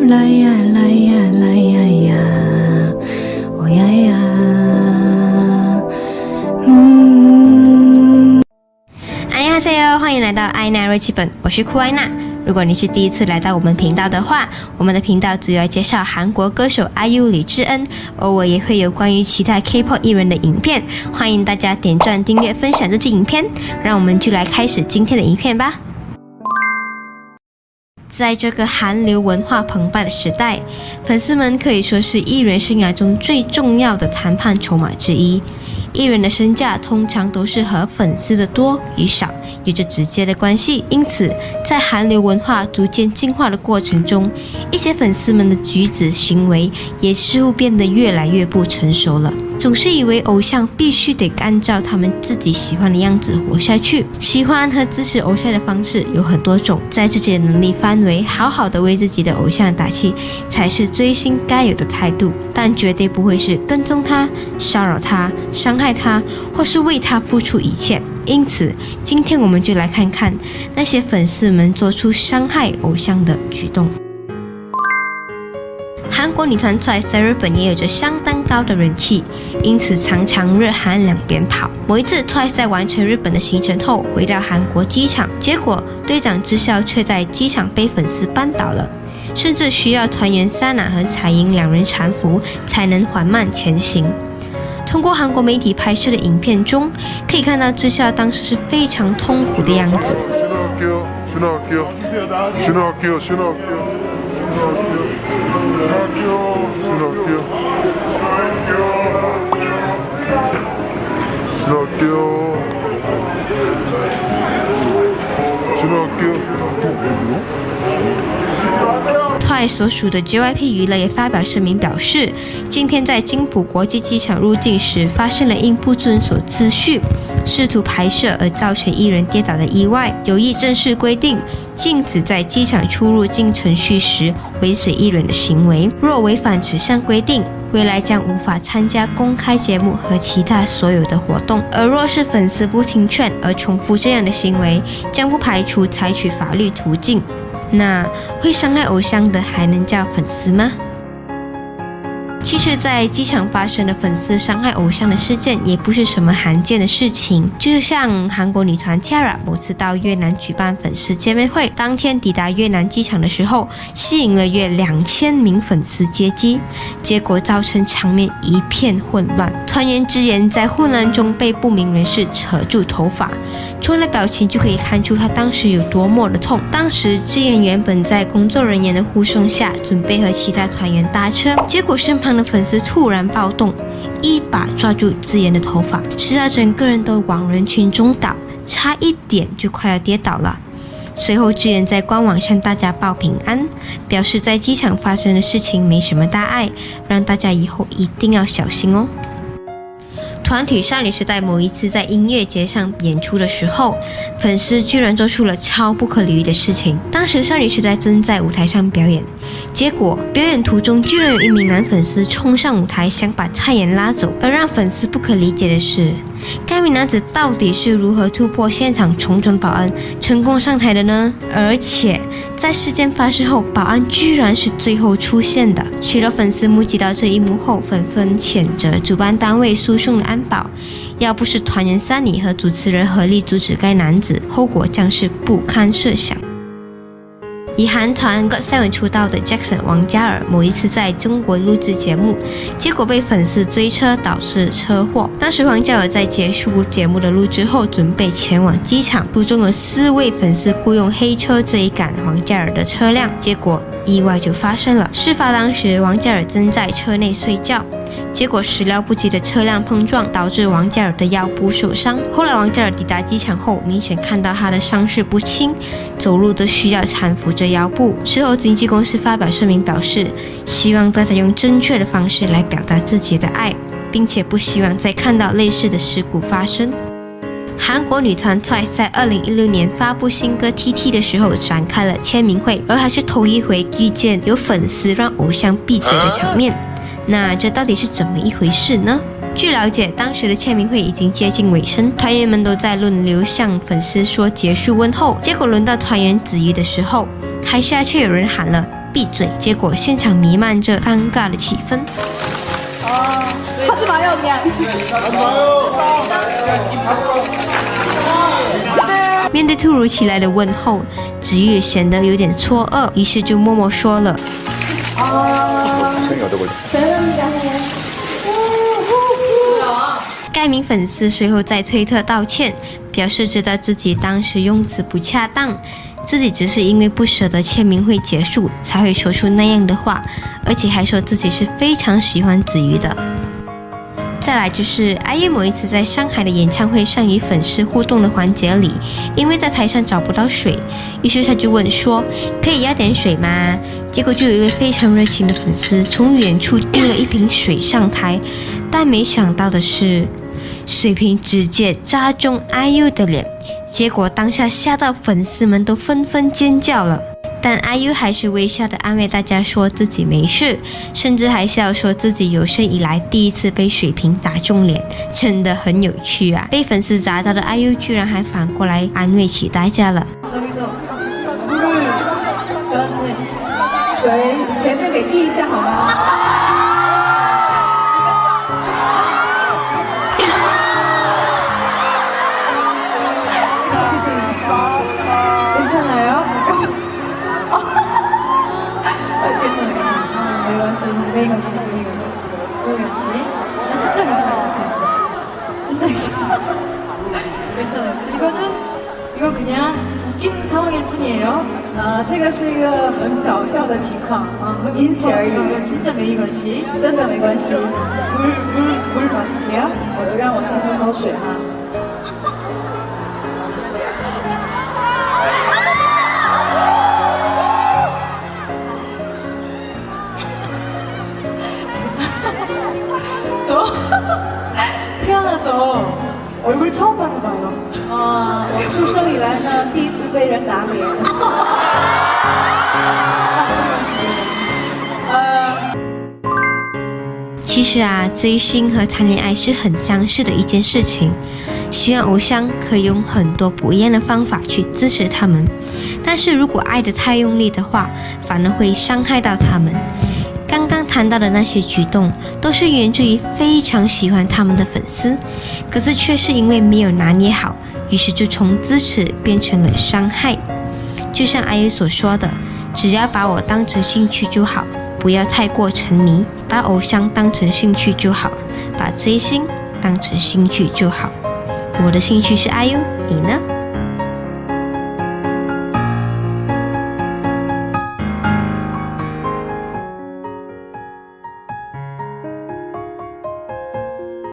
来呀来呀来呀呀，哦呀呀，안녕하세요，欢迎来到艾娜瑞基本，我是库艾娜。如果你是第一次来到我们频道的话，我们的频道主要介绍韩国歌手 IU 李智恩，偶尔也会有关于其他 K-pop 艺人的影片，欢迎大家点赞、订阅、分享这支影片。让我们就来开始今天的影片吧。在这个韩流文化澎湃的时代，粉丝们可以说是艺人生涯中最重要的谈判筹码之一。艺人的身价通常都是和粉丝的多与少有着直接的关系，因此在韩流文化逐渐进化的过程中，一些粉丝们的举止行为也似乎变得越来越不成熟了。总是以为偶像必须得按照他们自己喜欢的样子活下去，喜欢和支持偶像的方式有很多种，在自己的能力范围好好的为自己的偶像打气才是追星该有的态度，但绝对不会是跟踪他、骚扰他、伤害他，或是为他付出一切。因此今天我们就来看看那些粉丝们做出伤害偶像的举动。韩国女团 TWICE 在日本也有着相当高的人气，因此常常日韩两边跑。某一次 TWICE 在完成日本的行程后回到韩国机场，结果队长智孝却在机场被粉丝绊倒了，甚至需要团员Sana和彩英两人搀扶才能缓慢前行。通过韩国媒体拍摄的影片中，可以看到智孝当时是非常痛苦的样子。TWICE 所属的 JYP 娱乐也发表声明表示，今天在金浦国际机场入境时发生了因不遵守秩序试图拍摄而造成艺人跌倒的意外，有意正式规定禁止在机场出入境程序时尾随艺人的行为，若违反此项规定，未来将无法参加公开节目和其他所有的活动，而若是粉丝不听劝而重复这样的行为，将不排除采取法律途径。那会伤害偶像的还能叫粉丝吗？其实在机场发生的粉丝伤害偶像的事件也不是什么罕见的事情，就像韩国女团 T-ara 某次到越南举办粉丝见面会，当天抵达越南机场的时候，吸引了约2000名粉丝接机，结果造成场面一片混乱。团员之言在混乱中被不明人士扯住头发，从他的表情就可以看出他当时有多么的痛。当时智妍原本在工作人员的护送下准备和其他团员搭车，结果身旁的粉丝突然暴动，一把抓住智妍的头发，使他整个人都往人群中倒，差一点就快要跌倒了。随后智妍在官网向大家报平安，表示在机场发生的事情没什么大碍，让大家以后一定要小心哦。团体少女时代某一次在音乐节上演出的时候，粉丝居然做出了超不可理喻的事情。当时少女时代正在舞台上表演，结果表演途中居然有一名男粉丝冲上舞台想把蔡妍拉走，而让粉丝不可理解的是，该名男子到底是如何突破现场重重保安成功上台的呢？而且在事件发生后，保安居然是最后出现的。许多粉丝目击到这一幕后，纷纷谴责主办单位输送的安保，要不是团员Sunny和主持人合力阻止该男子，后果将是不堪设想。以韩团 GOT7 出道的 Jackson 王嘉尔某一次在中国录制节目，结果被粉丝追车导致车祸。当时王嘉尔在结束节目的录制后准备前往机场，途中有4位粉丝雇用黑车追赶王嘉尔的车辆，结果意外就发生了。事发当时王嘉尔正在车内睡觉，结果始料不及的车辆碰撞导致王嘉尔的腰部受伤。后来王嘉尔抵达机场后，明显看到他的伤势不轻，走路都需要搀扶着腰部。事后经纪公司发表声明表示，希望大家用正确的方式来表达自己的爱，并且不希望再看到类似的事故发生。韩国女团 TWICE 在2016年发布新歌 TT 的时候展开了签名会，而还是头一回遇见有粉丝让偶像闭嘴的场面。那这到底是怎么一回事呢？据了解，当时的签名会已经接近尾声，团员们都在轮流向粉丝说结束问候，结果轮到团员子瑜的时候，台下却有人喊了闭嘴，结果现场弥漫着尴尬的气氛。面对突如其来的问候，子玉显得有点错愕，于是就默默说了。该名粉丝随后在推特道歉，表示知道自己当时用词不恰当，自己只是因为不舍得签名会结束才会说出那样的话，而且还说自己是非常喜欢子瑜的。再来就是 IU 某一次在上海的演唱会上与粉丝互动的环节里，因为在台上找不到水，于是他就问说可以要点水吗？结果就有一位非常热情的粉丝从远处递了一瓶水上台，但没想到的是水瓶直接扎中 IU 的脸，结果当下吓到粉丝们都纷纷尖叫了。但 IU 还是微笑的安慰大家说自己没事，甚至还笑说自己有生以来第一次被水瓶打中脸，真的很有趣啊！被粉丝砸到的 IU 居然还反过来安慰起大家了。水前面给递一下好吗？이거 그냥 웃기는 상황일 뿐이에요. 这个是一个很搞笑的情况仅此而已， 진짜 메이건씨 真的没关系。 물 마실게요. 让我先喝口水哈。저 태어나서 얼굴 처음 봐서 봐요. 我出生以来呢，第一次被人打脸。其实啊，追星和谈恋爱是很相似的一件事情。希望偶像可以用很多不一样的方法去支持他们，但是如果爱得太用力的话，反而会伤害到他们。刚刚谈到的那些举动，都是源自于非常喜欢他们的粉丝，可是却是因为没有拿捏好，于是就从支持变成了伤害。就像IU所说的，只要把我当成兴趣就好，不要太过沉迷，把偶像当成兴趣就好，把追星当成兴趣就好。我的兴趣是IU，你呢？